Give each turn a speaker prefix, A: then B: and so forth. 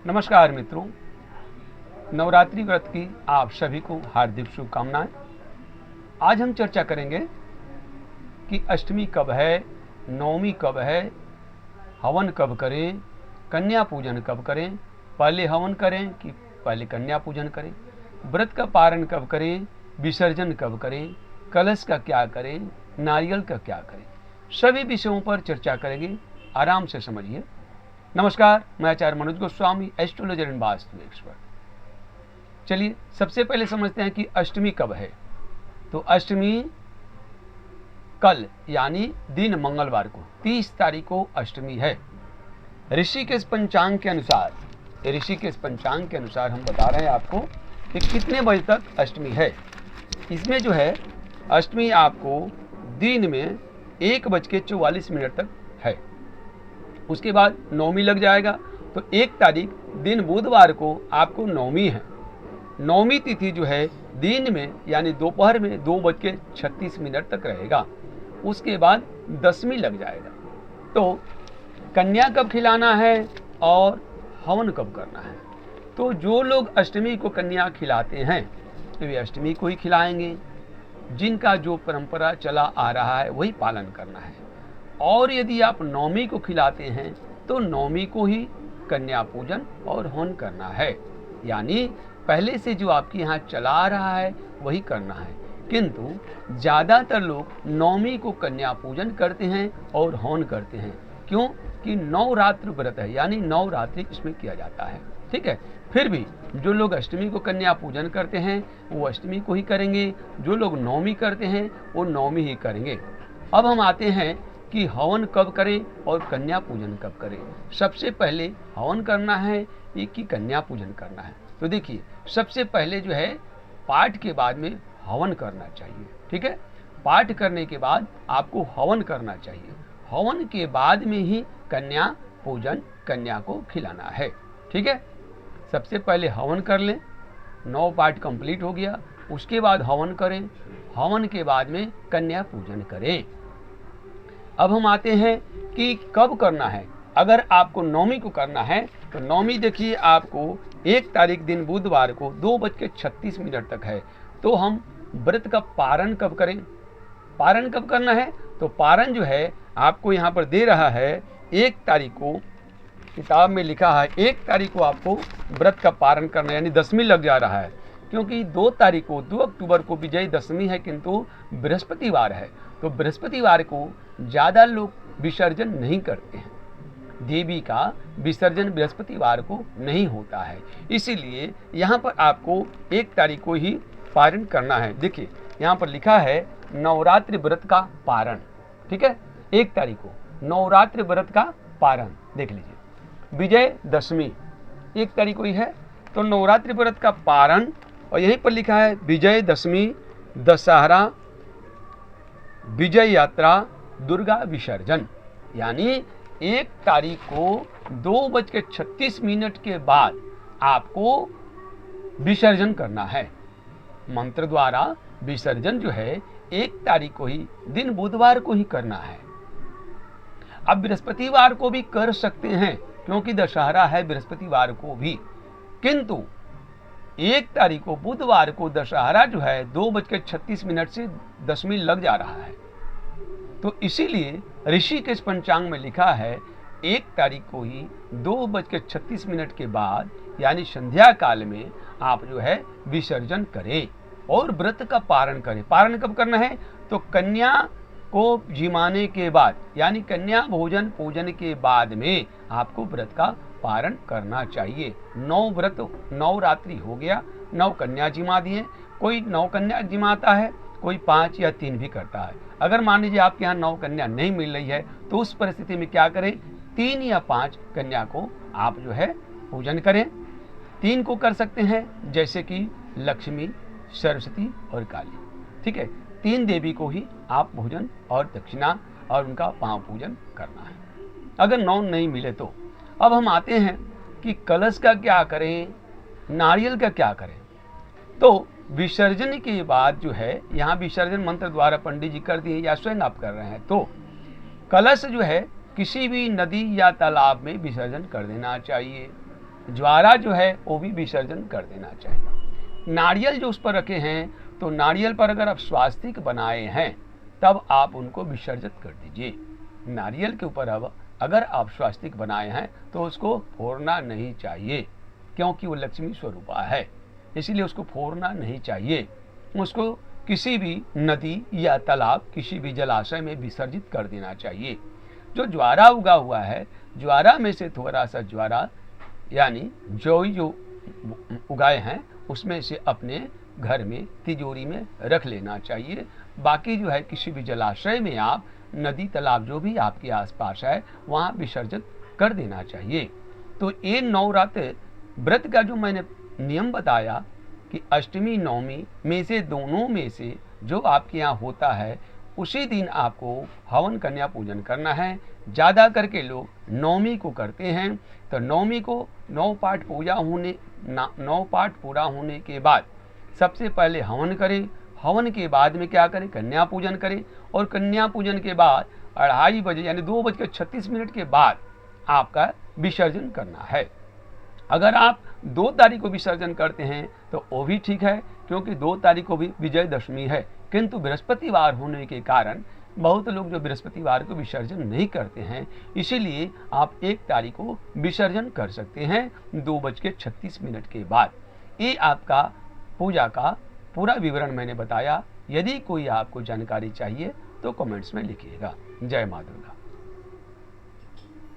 A: नमस्कार मित्रों, नवरात्रि व्रत की आप सभी को हार्दिक शुभकामनाएं। आज हम चर्चा करेंगे कि अष्टमी कब है, नवमी कब है, हवन कब करें, कन्या पूजन कब करें, पहले हवन करें कि पहले कन्या पूजन करें, व्रत का पारण कब करें, विसर्जन कब करें, कलश का क्या करें, नारियल का क्या करें, सभी विषयों पर चर्चा करेंगे। आराम से समझिए। नमस्कार, मैं आचार्य Manoj Goswami, astrologer and vastu expert. चलिए सबसे पहले समझते हैं कि अष्टमी कब है। तो अष्टमी कल यानी दिन मंगलवार को 30 तारीख को अष्टमी है। ऋषिकेश पंचांग के अनुसार हम बता रहे हैं आपको कि कितने बजे तक अष्टमी है। इसमें जो है अष्टमी आपको दिन में 1:44 तक है। उसके बाद नवमी लग जाएगा। तो 1 तारीख दिन बुधवार को आपको नवमी है। नवमी तिथि जो है दिन में यानी दोपहर में 2:36 तक रहेगा। उसके बाद दशमी लग जाएगा। तो कन्या कब खिलाना है और हवन कब करना है। तो जो लोग अष्टमी को कन्या खिलाते हैं तो वे अष्टमी को ही खिलाएंगे। जिनका जो परंपरा चला आ रहा है वही पालन करना है। और यदि आप नवमी को खिलाते हैं तो नवमी को ही कन्या पूजन और हवन करना है। यानी पहले से जो आपके यहाँ चला रहा है वही करना है। किंतु ज़्यादातर लोग नवमी को कन्या पूजन करते हैं और हवन करते हैं। क्यों? कि नवरात्र व्रत है, यानी नवरात्रि इसमें किया जाता है। ठीक है। फिर भी जो लोग अष्टमी को कन्या पूजन करते हैं वो अष्टमी को ही करेंगे। जो लोग नवमी करते हैं वो नवमी ही करेंगे। अब हम आते हैं कि हवन कब करें और कन्या पूजन कब करें। सबसे पहले हवन करना है कि कन्या पूजन करना है। तो देखिए, सबसे पहले जो है पाठ के बाद में हवन करना चाहिए। ठीक है। पाठ करने के बाद आपको हवन करना चाहिए। हवन के बाद में ही कन्या पूजन, कन्या को खिलाना है। ठीक है। सबसे पहले हवन कर लें, 9 पाठ कंप्लीट हो गया। उसके बाद हवन करें। हवन के बाद में कन्या पूजन करें। अब हम आते हैं कि कब करना है। अगर आपको नवमी को करना है तो नवमी देखिए आपको 1 तारीख दिन बुधवार को 2:36 तक है। तो हम व्रत का पारण कब करें। पारण कब करना है तो पारण जो है आपको यहाँ पर दे रहा है 1 तारीख को, किताब में लिखा है 1 तारीख को आपको व्रत का पारण करना, यानी दशमी लग जा रहा है। क्योंकि 2 तारीख को 2 अक्टूबर को विजय दशमी है, किंतु बृहस्पतिवार है। तो बृहस्पतिवार को ज़्यादा लोग विसर्जन नहीं करते हैं। देवी का विसर्जन बृहस्पतिवार को नहीं होता है। इसीलिए यहाँ पर आपको 1 तारीख को ही पारण करना है। देखिए यहाँ पर लिखा है नवरात्रि व्रत का पारण। ठीक है। 1 तारीख को नवरात्रि व्रत का पारण देख लीजिए। विजय दशमी 1 तारीख को ही है। तो नवरात्रि व्रत का पारण, और यहीं पर लिखा है विजय दशमी, दशहरा, विजय यात्रा, दुर्गा विसर्जन। यानी 1 तारीख को 2:36 के बाद आपको विसर्जन करना है। मंत्र द्वारा विसर्जन जो है 1 तारीख को ही दिन बुधवार को ही करना है। अब बृहस्पतिवार को भी कर सकते हैं क्योंकि दशहरा है बृहस्पतिवार को भी। किंतु 1 तारीख को बुधवार को दशहरा जो है 2:36 से दशमी लग जा रहा है। तो इसीलिए ऋषिकेश पंचांग में लिखा है 1 तारीख को ही 2:36 के बाद यानी संध्या काल में आप जो है विसर्जन करें और व्रत का पारण करें। पारण कब करना है तो कन्या को जिमाने के बाद, यानी कन्या भोजन पूजन के बाद में आपको व्रत का पारण करना चाहिए। 9 व्रत, 9 रात्रि हो गया, 9 कन्या जिमा दिए। कोई 9 कन्या जिमाता है, कोई 5 या 3 भी करता है। अगर मान लीजिए आपके यहाँ 9 कन्या नहीं मिल रही है तो उस परिस्थिति में क्या करें, 3 या 5 कन्या को आप जो है पूजन करें। 3 को कर सकते हैं, जैसे कि लक्ष्मी, सरस्वती और काली। ठीक है। 3 देवी को ही आप भोजन और दक्षिणा और उनका पांव पूजन करना है, अगर 9 नहीं मिले तो। अब हम आते हैं कि कलश का क्या करें, नारियल का क्या करें। तो विसर्जन के बाद जो है यहाँ विसर्जन मंत्र द्वारा पंडित जी कर दिए या स्वयं आप कर रहे हैं, तो कलश जो है किसी भी नदी या तालाब में विसर्जन कर देना चाहिए। ज्वारा जो है वो भी विसर्जन कर देना चाहिए। नारियल जो उस पर रखे हैं, तो नारियल पर अगर आप स्वास्तिक बनाए हैं तब आप उनको विसर्जित कर दीजिए। नारियल के ऊपर अब अगर आप स्वास्तिक बनाए हैं तो उसको फोड़ना नहीं चाहिए, क्योंकि वो लक्ष्मी स्वरूपा है, इसीलिए उसको फोड़ना नहीं चाहिए। उसको किसी भी नदी या तालाब, किसी भी जलाशय में विसर्जित कर देना चाहिए। जो ज्वारा उगा हुआ है, ज्वारा में से थोड़ा सा ज्वारा यानी जो उगाए हैं उसमें से अपने घर में तिजोरी में रख लेना चाहिए। बाकी जो है किसी भी जलाशय में आप, नदी तालाब जो भी आपके आसपास है वहाँ विसर्जित कर देना चाहिए। तो ये नवरात्र व्रत का जो मैंने नियम बताया कि अष्टमी नवमी में से दोनों में से जो आपके यहाँ होता है उसी दिन आपको हवन कन्या पूजन करना है। ज़्यादा करके लोग नवमी को करते हैं, तो नवमी को 9 पाठ पूरा होने के बाद सबसे पहले हवन करें। हवन के बाद में क्या करें, कन्या पूजन करें, और कन्या पूजन के बाद 2:30 बजे यानी 2:36 के बाद आपका विसर्जन करना है। अगर आप 2 तारीख को विसर्जन करते हैं तो वो भी ठीक है, क्योंकि 2 तारीख को भी विजयदशमी है, किंतु बृहस्पतिवार होने के कारण बहुत लोग जो बृहस्पतिवार को विसर्जन नहीं करते हैं, इसीलिए आप 1 तारीख को विसर्जन कर सकते हैं 2:36 के बाद। ये आपका पूजा का पूरा विवरण मैंने बताया। यदि कोई आपको जानकारी चाहिए तो कमेंट्स में लिखिएगा। जय माँ दुर्गा।